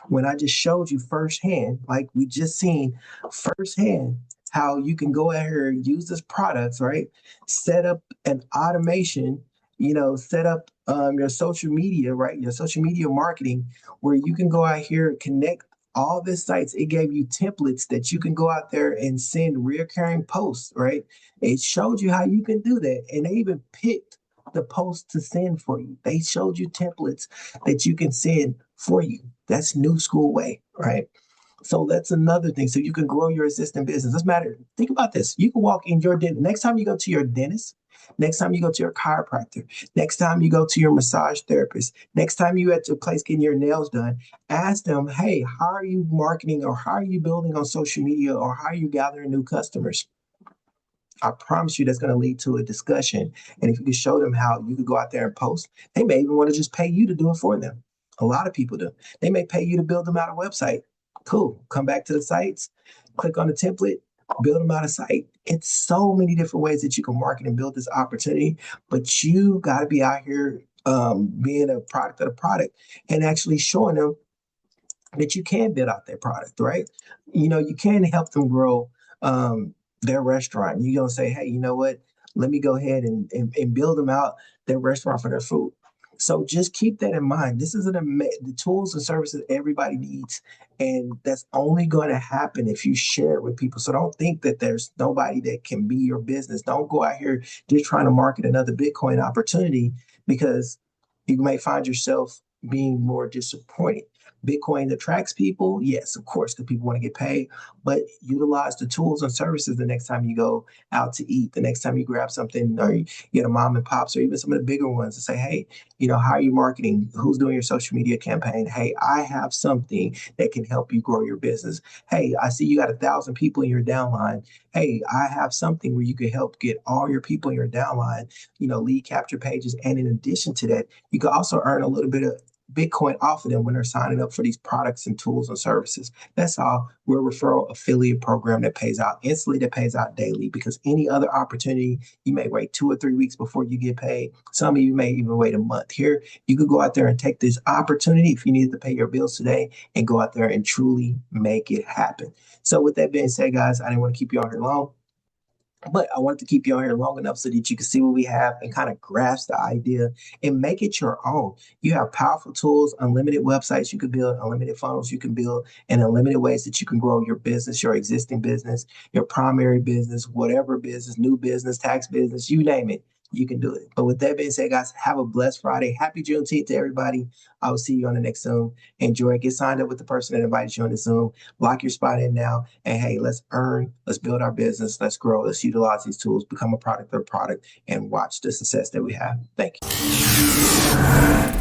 When I just showed you firsthand, like we just seen firsthand, how you can go out here and use this products, right? Set up an automation, you know, set up your social media, right? Your social media marketing, where you can go out here and connect all the sites. It gave you templates that you can go out there and send reoccurring posts, right? It showed you how you can do that. And they even picked the post to send for you. They showed you templates that you can send for you. That's new school way, right? So that's another thing. So you can grow your existing business. Doesn't matter. Think about this. You can walk in your dentist. Next time you go to your dentist, next time you go to your chiropractor, next time you go to your massage therapist, next time you at your place getting your nails done, ask them, hey, how are you marketing, or how are you building on social media, or how are you gathering new customers? I promise you that's going to lead to a discussion. And if you can show them how you could go out there and post, they may even want to just pay you to do it for them. A lot of people do. They may pay you to build them out a website. Cool. Come back to the sites, click on the template, build them out a site. It's so many different ways that you can market and build this opportunity, but you got to be out here being a product of the product and actually showing them that you can build out their product, right? You know, you can help them grow their restaurant. You're gonna say, hey, you know what? Let me go ahead and build them out their restaurant for their food. So just keep that in mind. This is the tools and services everybody needs, and that's only going to happen if you share it with people. So don't think that there's nobody that can be your business. Don't go out here just trying to market another Bitcoin opportunity, because you may find yourself being more disappointed. Bitcoin attracts people, yes, of course, because people want to get paid, but utilize the tools and services the next time you go out to eat, the next time you grab something, or you get a mom and pops, or even some of the bigger ones, to say, hey, you know, how are you marketing? Who's doing your social media campaign? Hey, I have something that can help you grow your business. Hey, I see you got 1,000 people in your downline. Hey, I have something where you can help get all your people in your downline, you know, lead capture pages. And in addition to that, you can also earn a little bit of Bitcoin off of them when they're signing up for these products and tools and services. That's all. We're a referral affiliate program that pays out instantly, that pays out daily, because any other opportunity, you may wait 2 or 3 weeks before you get paid. Some of you may even wait a month. Here, you could go out there and take this opportunity if you needed to pay your bills today and go out there and truly make it happen. So with that being said, guys, I didn't want to keep you on here long, but I wanted to keep you on here long enough so that you can see what we have and kind of grasp the idea and make it your own. You have powerful tools, unlimited websites you can build, unlimited funnels you can build, and unlimited ways that you can grow your business, your existing business, your primary business, whatever business, new business, tax business, you name it. you can do it. But with that being said, guys, have a blessed Friday. Happy Juneteenth to everybody. I will see you on the next Zoom. Enjoy. Get signed up with the person that invited you on the Zoom. Lock your spot in now. And hey, let's earn. Let's build our business. Let's grow. Let's utilize these tools. Become a product of a product and watch the success that we have. Thank you.